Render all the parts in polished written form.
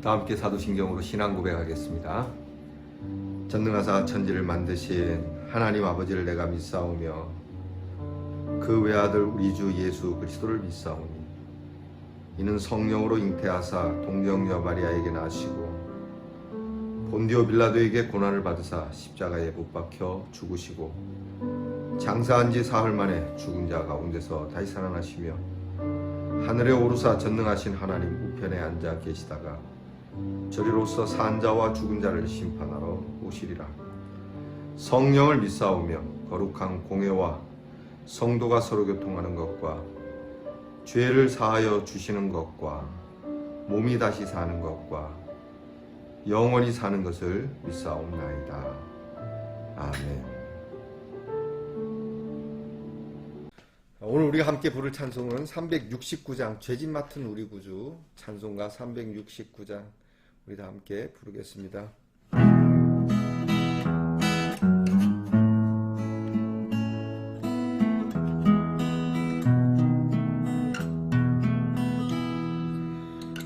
다 함께 사도신경으로 신앙 고백하겠습니다. 전능하사 천지를 만드신 하나님 아버지를 내가 믿사오며 그 외아들 우리 주 예수 그리스도를 믿사오니 이는 성령으로 잉태하사 동정녀 마리아에게 나시고 본디오 빌라도에게 고난을 받으사 십자가에 못 박혀 죽으시고 장사한 지 사흘 만에 죽은 자 가운데서 다시 살아나시며 하늘에 오르사 전능하신 하나님 우편에 앉아 계시다가 저리로서 산 자와 죽은 자를 심판하러 오시리라. 성령을 믿사오며 거룩한 공회와 성도가 서로 교통하는 것과 죄를 사하여 주시는 것과 몸이 다시 사는 것과 영원히 사는 것을 믿사옵나이다. 아멘. 오늘 우리가 함께 부를 찬송은 369장 죄짐 맡은 우리 구주 찬송가 369장 우리 다 함께 부르겠습니다.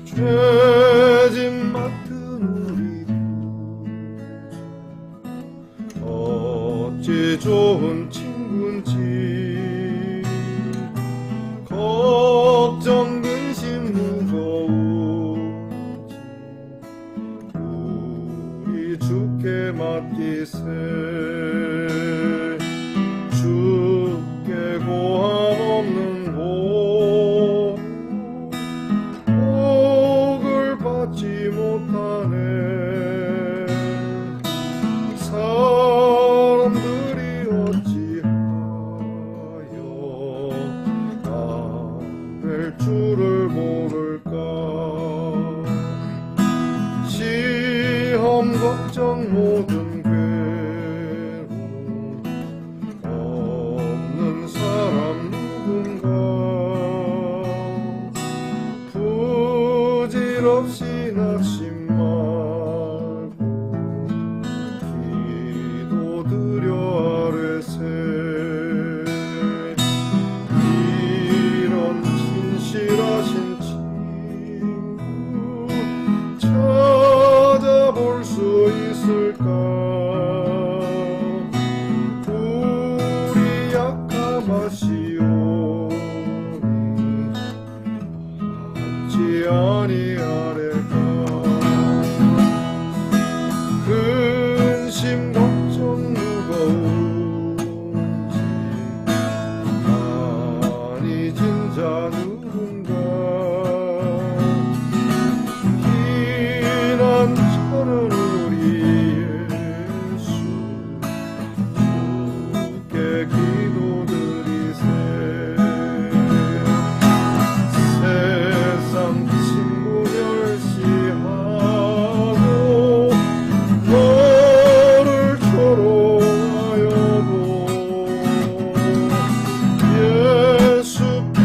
죄짐 맡은 우리 구 어찌 좋은 친구인지 걱정 근심 무거운지 우리 주께 맡기세. 주께 고함 없는 곳 복을 받지 못하네. 사람들이 어찌하여 될 줄을 모를까. 시험 걱정 모든 괴로움 없는 사람 누군가. 부질없이 낙심 말고 기도드려 아뢰세. 신실하신 친구 찾아볼 수 있을까. 우리 약함하시오니 받지 아니하리까. 근심 걱정 무거운지 많이 진자 누군가. 피난처는 우리 예수 주께 기도드리세. 세상 친구 멸시하고 너를 조롱하여도 예수께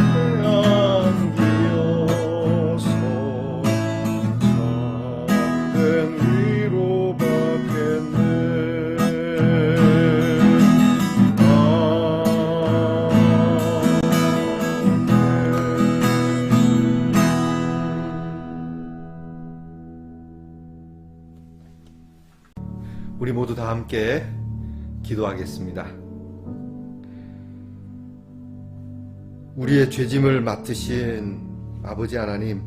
안기어서 참된 위로받겠네. 우리 모두 다 함께 기도하겠습니다. 우리의 죄짐을 맡으신 아버지 하나님,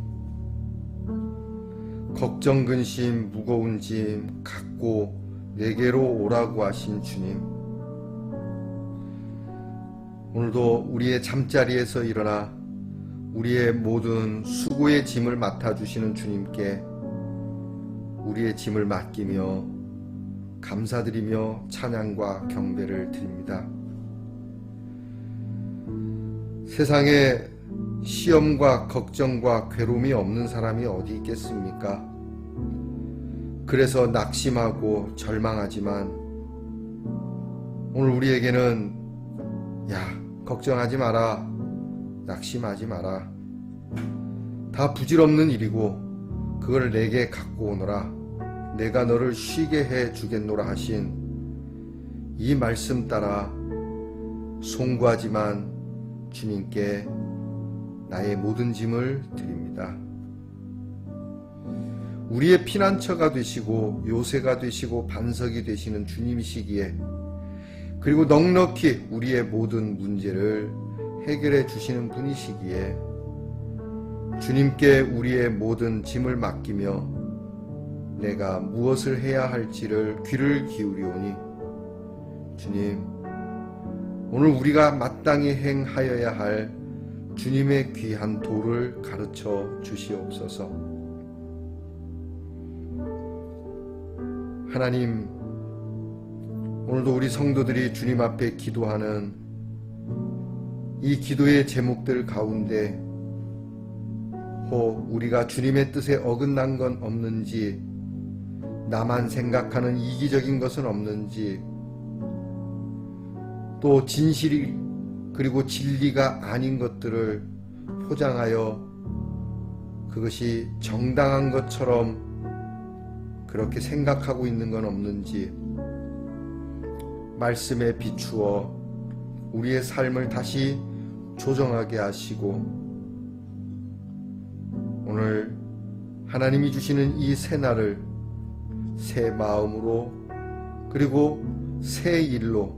걱정 근심 무거운 짐 갖고 내게로 오라고 하신 주님, 오늘도 우리의 잠자리에서 일어나 우리의 모든 수고의 짐을 맡아주시는 주님께 우리의 짐을 맡기며 감사드리며 찬양과 경배를 드립니다. 세상에 시험과 걱정과 괴로움이 없는 사람이 어디 있겠습니까? 그래서 낙심하고 절망하지만 오늘 우리에게는 걱정하지 마라, 낙심하지 마라, 다 부질없는 일이고 그걸 내게 갖고 오너라, 내가 너를 쉬게 해 주겠노라 하신 이 말씀 따라 송구하지만 주님께 나의 모든 짐을 드립니다. 우리의 피난처가 되시고 요새가 되시고 반석이 되시는 주님이시기에, 그리고 넉넉히 우리의 모든 문제를 해결해 주시는 분이시기에 주님께 우리의 모든 짐을 맡기며 내가 무엇을 해야 할지를 귀를 기울이오니, 주님, 오늘 우리가 마땅히 행하여야 할 주님의 귀한 도를 가르쳐 주시옵소서. 하나님, 오늘도 우리 성도들이 주님 앞에 기도하는 이 기도의 제목들 가운데 혹 우리가 주님의 뜻에 어긋난 건 없는지, 나만 생각하는 이기적인 것은 없는지, 또 진실이 그리고 진리가 아닌 것들을 포장하여 그것이 정당한 것처럼 그렇게 생각하고 있는 건 없는지, 말씀에 비추어 우리의 삶을 다시 조정하게 하시고, 오늘 하나님이 주시는 이 새날을 새 마음으로 그리고 새 일로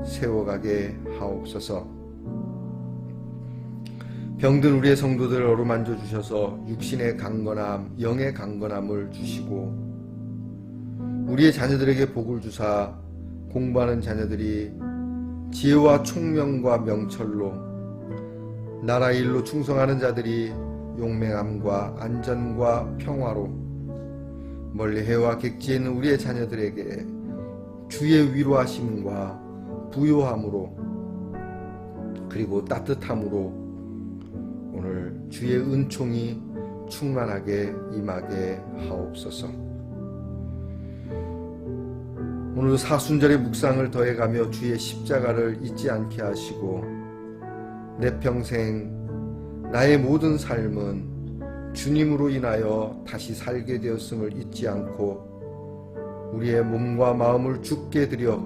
세워가게 하옵소서. 병든 우리의 성도들을 어루만져 주셔서 육신의 강건함, 영의 강건함을 주시고, 우리의 자녀들에게 복을 주사 공부하는 자녀들이 지혜와 총명과 명철로, 나라 일로 충성하는 자들이 용맹함과 안전과 평화로, 멀리 해와 객지에 있는 우리의 자녀들에게 주의 위로하심과 부요함으로 그리고 따뜻함으로 오늘 주의 은총이 충만하게 임하게 하옵소서. 오늘도 사순절의 묵상을 더해가며 주의 십자가를 잊지 않게 하시고, 내 평생 나의 모든 삶은 주님으로 인하여 다시 살게 되었음을 잊지 않고 우리의 몸과 마음을 주께 드려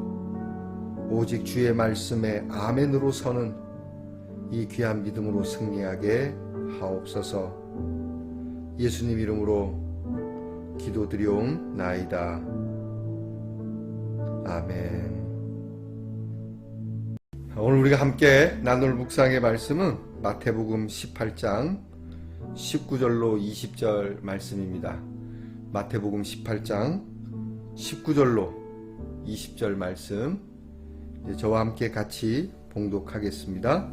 오직 주의 말씀에 아멘으로 서는 이 귀한 믿음으로 승리하게 하옵소서. 예수님 이름으로 기도드리옵나이다. 아멘. 오늘 우리가 함께 나눌 묵상의 말씀은 마태복음 18장 19절로 20절 말씀입니다. 마태복음 18장 19절로 20절 말씀, 저와 함께 같이 봉독하겠습니다.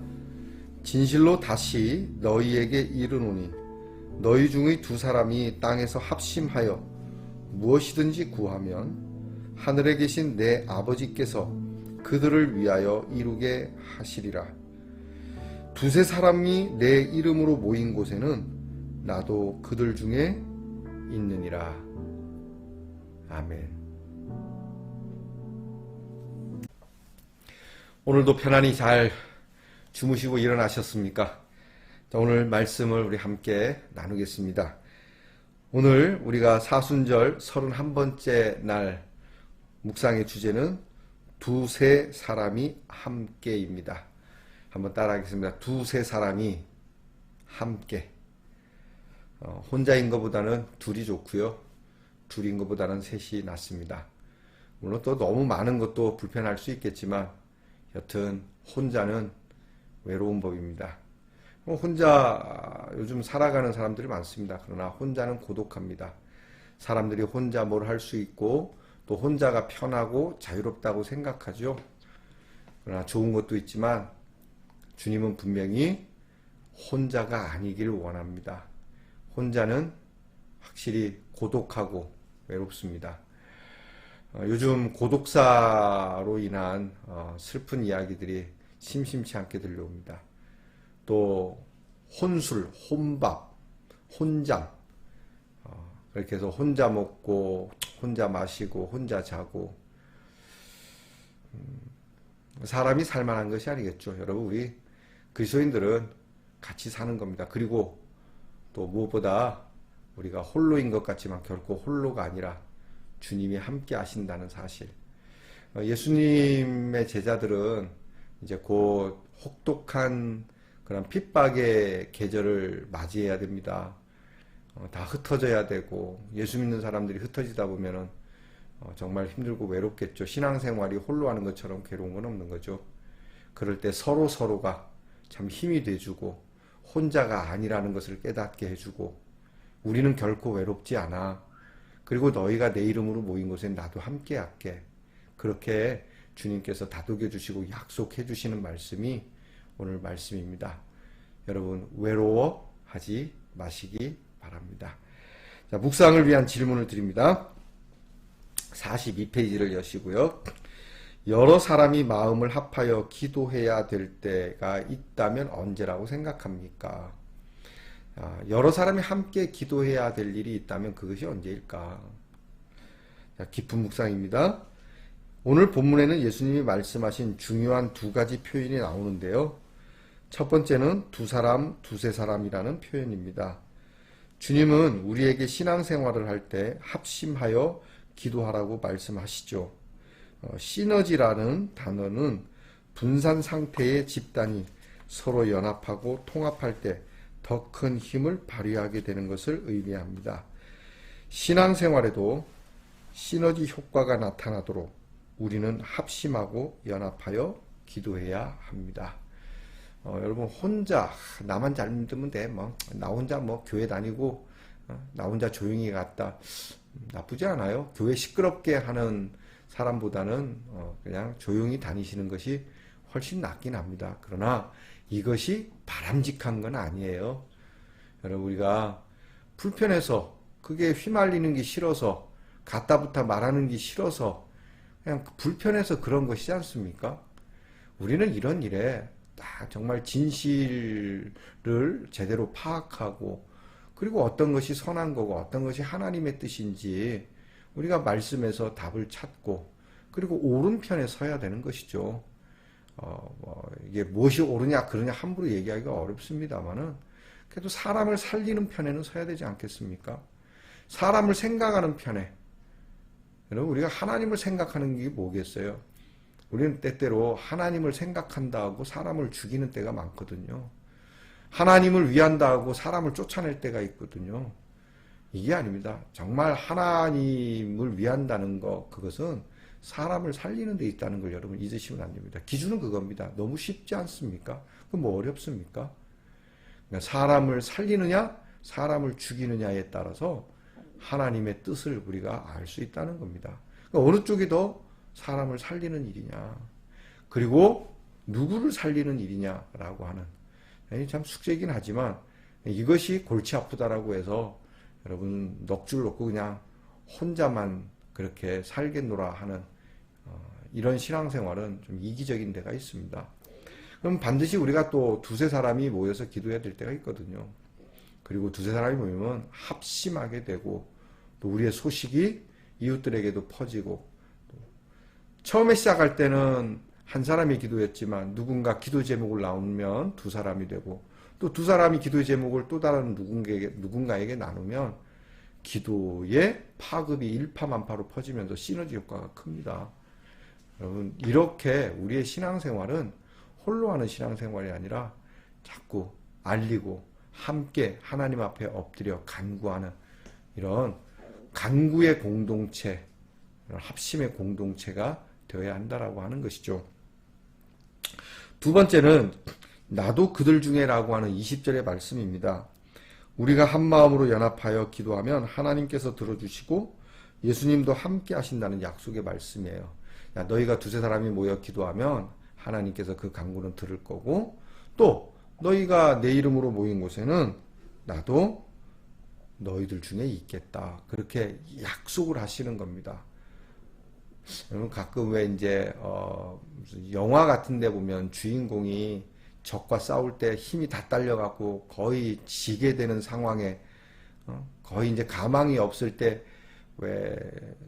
진실로 다시 너희에게 이르노니 너희 중의 두 사람이 땅에서 합심하여 무엇이든지 구하면 하늘에 계신 내 아버지께서 그들을 위하여 이루게 하시리라. 두세 사람이 내 이름으로 모인 곳에는 나도 그들 중에 있느니라. 아멘. 오늘도 편안히 잘 주무시고 일어나셨습니까? 오늘 말씀을 우리 함께 나누겠습니다. 오늘 우리가 사순절 31번째 날 묵상의 주제는 두세 사람이 함께입니다. 한번 따라하겠습니다. 두세 사람이 함께. 혼자인 것보다는 둘이 좋고요. 둘인 것보다는 셋이 낫습니다. 물론 또 너무 많은 것도 불편할 수 있겠지만 여튼 혼자는 외로운 법입니다. 혼자 요즘 살아가는 사람들이 많습니다. 그러나 혼자는 고독합니다. 사람들이 혼자 뭘 할 수 있고 또 혼자가 편하고 자유롭다고 생각하죠. 그러나 좋은 것도 있지만 주님은 분명히 혼자가 아니길 원합니다. 혼자는 확실히 고독하고 외롭습니다. 요즘 고독사로 인한 슬픈 이야기들이 심심치 않게 들려옵니다. 또 혼술, 혼밥, 혼잠, 그렇게 해서 혼자 먹고 혼자 마시고 혼자 자고, 사람이 살만한 것이 아니겠죠. 여러분, 우리 그리스도인들은 같이 사는 겁니다. 그리고 또 무엇보다 우리가 홀로인 것 같지만 결코 홀로가 아니라 주님이 함께 하신다는 사실. 예수님의 제자들은 이제 곧 혹독한 그런 핍박의 계절을 맞이해야 됩니다. 다 흩어져야 되고 예수 믿는 사람들이 흩어지다 보면은 정말 힘들고 외롭겠죠. 신앙생활이 홀로 하는 것처럼 괴로운 건 없는 거죠. 그럴 때 서로가 참 힘이 돼주고 혼자가 아니라는 것을 깨닫게 해주고 우리는 결코 외롭지 않아. 그리고 너희가 내 이름으로 모인 곳에 나도 함께 할게. 그렇게 주님께서 다독여 주시고 약속해 주시는 말씀이 오늘 말씀입니다. 여러분 외로워하지 마시기 바랍니다. 자, 묵상을 위한 질문을 드립니다. 42페이지를 여시고요. 여러 사람이 마음을 합하여 기도해야 될 때가 있다면 언제라고 생각합니까? 여러 사람이 함께 기도해야 될 일이 있다면 그것이 언제일까? 자, 깊은 묵상입니다. 오늘 본문에는 예수님이 말씀하신 중요한 두 가지 표현이 나오는데요. 첫 번째는 두 사람, 두세 사람이라는 표현입니다. 주님은 우리에게 신앙생활을 할 때 합심하여 기도하라고 말씀하시죠. 시너지라는 단어는 분산 상태의 집단이 서로 연합하고 통합할 때 더 큰 힘을 발휘하게 되는 것을 의미합니다. 신앙생활에도 시너지 효과가 나타나도록 우리는 합심하고 연합하여 기도해야 합니다. 여러분 혼자 나만 잘 믿으면 돼. 나 혼자 교회 다니고 나 혼자 조용히 갔다. 나쁘지 않아요. 교회 시끄럽게 하는 사람보다는 그냥 조용히 다니시는 것이 훨씬 낫긴 합니다. 그러나 이것이 바람직한 건 아니에요. 여러분 우리가 불편해서 그게 휘말리는 게 싫어서 갖다부터 말하는 게 싫어서 그냥 불편해서 그런 것이지 않습니까? 우리는 이런 일에 딱 정말 진실을 제대로 파악하고 그리고 어떤 것이 선한 거고 어떤 것이 하나님의 뜻인지 우리가 말씀에서 답을 찾고 그리고 옳은 편에 서야 되는 것이죠. 이게 무엇이 옳으냐 그러냐 함부로 얘기하기가 어렵습니다만은 그래도 사람을 살리는 편에는 서야 되지 않겠습니까? 사람을 생각하는 편에 여러분 우리가 하나님을 생각하는 게 뭐겠어요? 우리는 때때로 하나님을 생각한다 하고 사람을 죽이는 때가 많거든요. 하나님을 위한다 하고 사람을 쫓아낼 때가 있거든요. 이게 아닙니다. 정말 하나님을 위한다는 것 그것은 사람을 살리는 데 있다는 걸 여러분 잊으시면 안 됩니다. 기준은 그겁니다. 너무 쉽지 않습니까? 그럼 뭐 어렵습니까? 그러니까 사람을 살리느냐 사람을 죽이느냐에 따라서 하나님의 뜻을 우리가 알 수 있다는 겁니다. 그러니까 어느 쪽이 더 사람을 살리는 일이냐 그리고 누구를 살리는 일이냐라고 하는 참 숙제이긴 하지만 이것이 골치 아프다라고 해서 여러분 넋줄 놓고 그냥 혼자만 그렇게 살겠노라 하는 이런 신앙생활은 좀 이기적인 데가 있습니다. 그럼 반드시 우리가 또 두세 사람이 모여서 기도해야 될 때가 있거든요. 그리고 두세 사람이 모이면 합심하게 되고 또 우리의 소식이 이웃들에게도 퍼지고 처음에 시작할 때는 한 사람이 기도했지만 누군가 기도 제목을 나누면 두 사람이 되고 또 두 사람이 기도의 제목을 또 다른 누군가에게 나누면 기도의 파급이 일파만파로 퍼지면서 시너지 효과가 큽니다. 여러분 이렇게 우리의 신앙생활은 홀로 하는 신앙생활이 아니라 자꾸 알리고 함께 하나님 앞에 엎드려 간구하는 이런 간구의 공동체, 합심의 공동체가 되어야 한다라고 하는 것이죠. 두 번째는 나도 그들 중에라고 하는 20절의 말씀입니다. 우리가 한 마음으로 연합하여 기도하면 하나님께서 들어주시고 예수님도 함께 하신다는 약속의 말씀이에요. 야, 너희가 두세 사람이 모여 기도하면 하나님께서 그 간구는 들을 거고 또 너희가 내 이름으로 모인 곳에는 나도 너희들 중에 있겠다. 그렇게 약속을 하시는 겁니다. 여러분 가끔 왜 이제 무슨 영화 같은 데 보면 주인공이 적과 싸울 때 힘이 다 딸려갖고 거의 지게 되는 상황에 거의 이제 가망이 없을 때 왜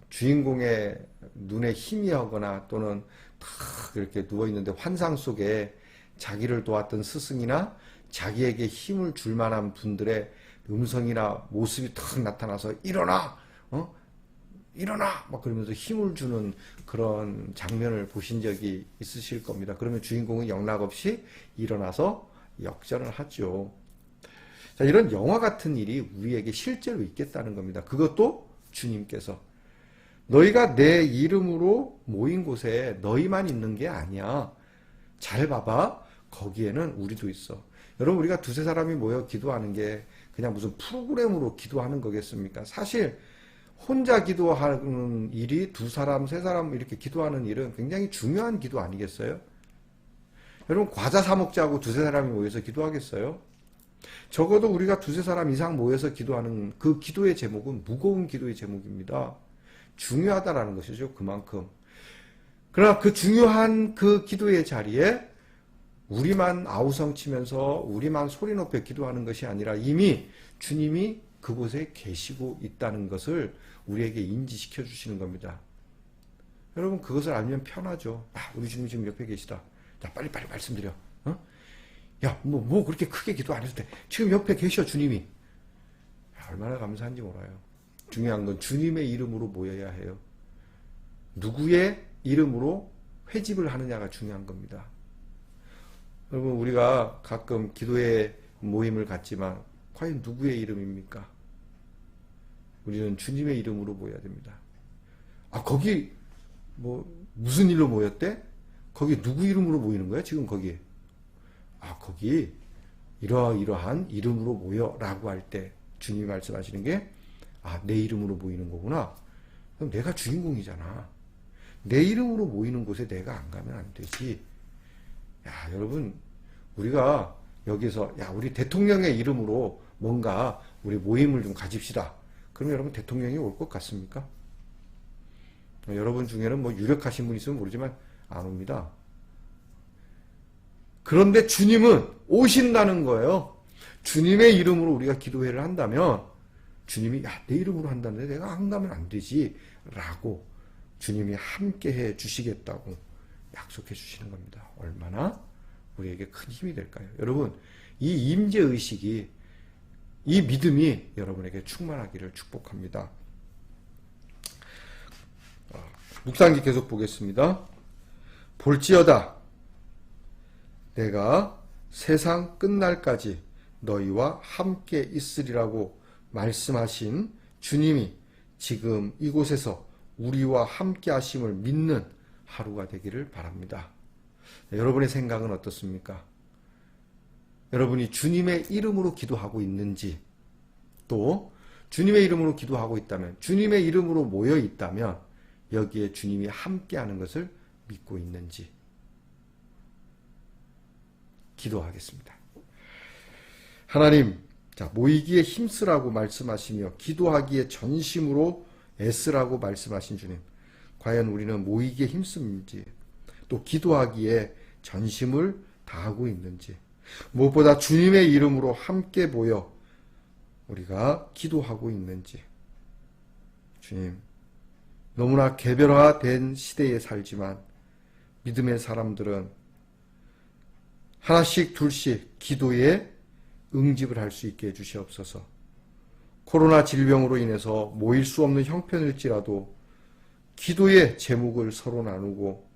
주인공의 눈에 희미하거나 또는 탁 이렇게 누워있는데 환상 속에 자기를 도왔던 스승이나 자기에게 힘을 줄 만한 분들의 음성이나 모습이 탁 나타나서 일어나! 일어나! 막 그러면서 힘을 주는 그런 장면을 보신 적이 있으실 겁니다. 그러면 주인공은 영락없이 일어나서 역전을 하죠. 자, 자, 이런 영화 같은 일이 우리에게 실제로 있겠다는 겁니다. 그것도 주님께서. 너희가 내 이름으로 모인 곳에 너희만 있는 게 아니야. 잘 봐봐. 거기에는 우리도 있어. 여러분, 우리가 두세 사람이 모여 기도하는 게 그냥 무슨 프로그램으로 기도하는 거겠습니까? 사실 혼자 기도하는 일이 두 사람, 세 사람 이렇게 기도하는 일은 굉장히 중요한 기도 아니겠어요? 여러분, 과자 사 먹자고 두세 사람이 모여서 기도하겠어요? 적어도 우리가 두세 사람 이상 모여서 기도하는 그 기도의 제목은 무거운 기도의 제목입니다. 중요하다라는 것이죠. 그만큼. 그러나 그 중요한 그 기도의 자리에 우리만 아우성치면서 우리만 소리 높여 기도하는 것이 아니라 이미 주님이 그곳에 계시고 있다는 것을 우리에게 인지시켜 주시는 겁니다. 여러분, 그것을 알면 편하죠. 우리 주님 지금 옆에 계시다. 자, 빨리 말씀드려. 야, 뭐 그렇게 크게 기도 안 해도 돼. 지금 옆에 계셔, 주님이. 얼마나 감사한지 몰라요. 중요한 건 주님의 이름으로 모여야 해요. 누구의 이름으로 회집을 하느냐가 중요한 겁니다. 여러분, 우리가 가끔 기도의 모임을 갖지만 과연 누구의 이름입니까? 우리는 주님의 이름으로 모여야 됩니다. 거기 무슨 일로 모였대? 거기 누구 이름으로 모이는 거야? 지금 거기. 거기 이러한 이름으로 모여라고 할 때 주님이 말씀하시는 게 내 이름으로 모이는 거구나. 그럼 내가 주인공이잖아. 내 이름으로 모이는 곳에 내가 안 가면 안 되지. 여러분, 우리가 여기서 우리 대통령의 이름으로 뭔가 우리 모임을 좀 가집시다. 그럼 여러분, 대통령이 올 것 같습니까? 여러분 중에는 유력하신 분 있으면 모르지만 안 옵니다. 그런데 주님은 오신다는 거예요. 주님의 이름으로 우리가 기도회를 한다면 주님이 내 이름으로 한다는데 내가 안 가면 안 되지 라고 주님이 함께 해 주시겠다고 약속해 주시는 겁니다. 얼마나 우리에게 큰 힘이 될까요? 여러분, 이 임재의식이, 이 믿음이 여러분에게 충만하기를 축복합니다. 묵상기 계속 보겠습니다. 볼지어다 내가 세상 끝날까지 너희와 함께 있으리라고 말씀하신 주님이 지금 이곳에서 우리와 함께 하심을 믿는 하루가 되기를 바랍니다. 여러분의 생각은 어떻습니까? 여러분이 주님의 이름으로 기도하고 있는지, 또 주님의 이름으로 기도하고 있다면, 주님의 이름으로 모여 있다면 여기에 주님이 함께하는 것을 믿고 있는지 기도하겠습니다. 하나님, 모이기에 힘쓰라고 말씀하시며 기도하기에 전심으로 애쓰라고 말씀하신 주님, 과연 우리는 모이기에 힘쓰는지, 또 기도하기에 전심을 다하고 있는지, 무엇보다 주님의 이름으로 함께 모여 우리가 기도하고 있는지. 주님, 너무나 개별화된 시대에 살지만 믿음의 사람들은 하나씩 둘씩 기도에 응집을 할 수 있게 해주시옵소서. 코로나 질병으로 인해서 모일 수 없는 형편일지라도 기도의 제목을 서로 나누고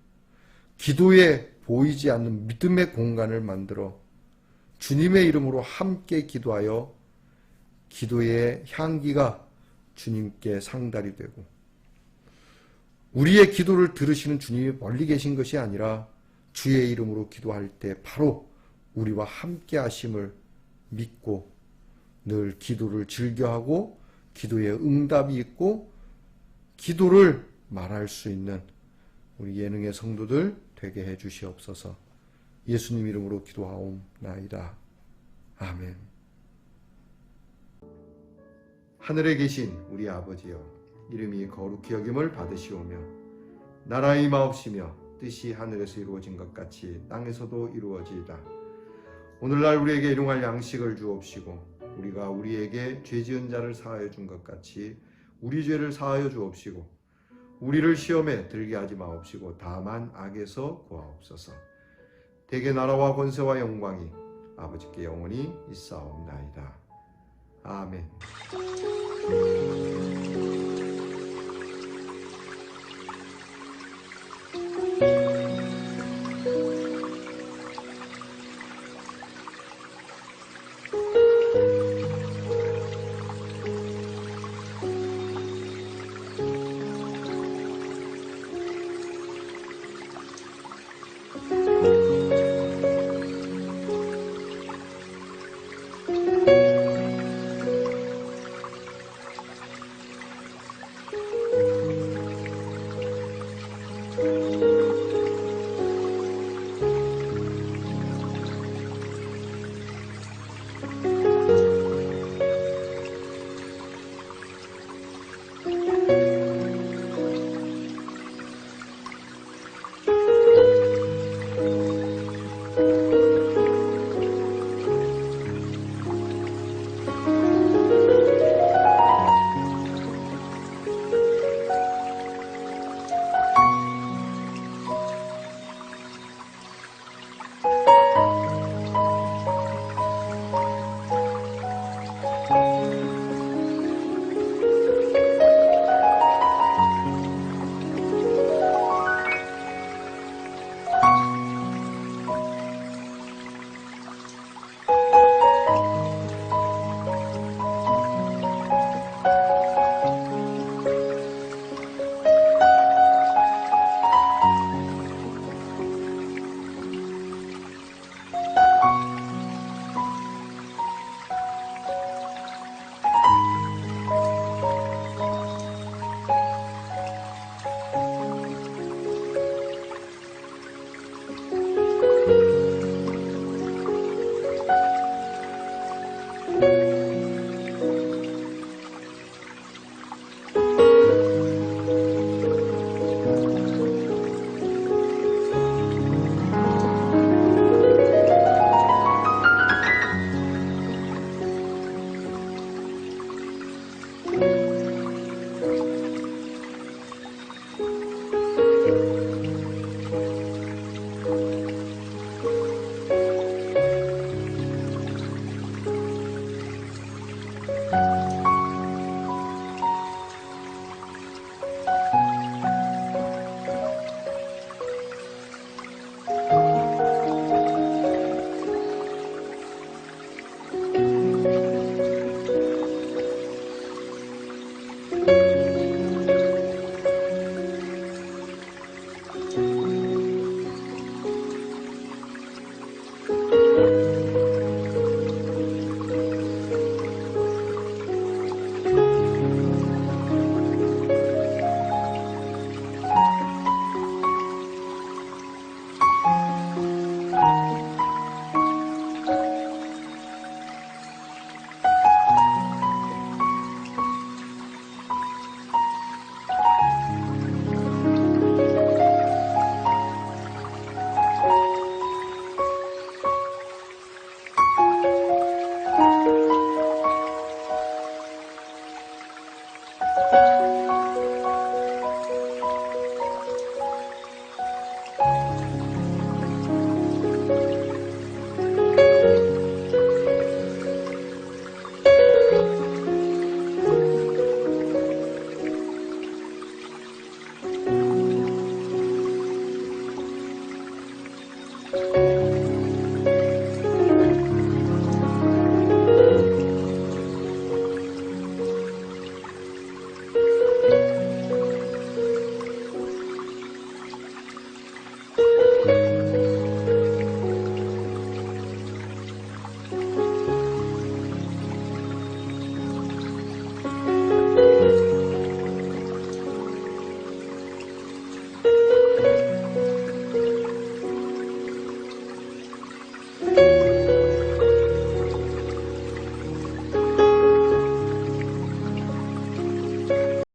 기도에 보이지 않는 믿음의 공간을 만들어 주님의 이름으로 함께 기도하여 기도의 향기가 주님께 상달이 되고, 우리의 기도를 들으시는 주님이 멀리 계신 것이 아니라 주의 이름으로 기도할 때 바로 우리와 함께 하심을 믿고 늘 기도를 즐겨하고 기도에 응답이 있고 기도를 말할 수 있는 우리 예능의 성도들 되게 해 주시옵소서. 예수님 이름으로 기도하옵나이다. 아멘. 하늘에 계신 우리 아버지여, 이름이 거룩히 여김을 받으시오며 나라의 임하옵시며 뜻이 하늘에서 이루어진 것 같이 땅에서도 이루어지이다. 오늘날 우리에게 일용할 양식을 주옵시고 우리가 우리에게 죄 지은 자를 사하여 준 것 같이 우리 죄를 사하여 주옵시고 우리를 시험에 들게 하지 마옵시고 다만 악에서 구하옵소서. 대개 나라와 권세와 영광이 아버지께 영원히 있사옵나이다. 아멘.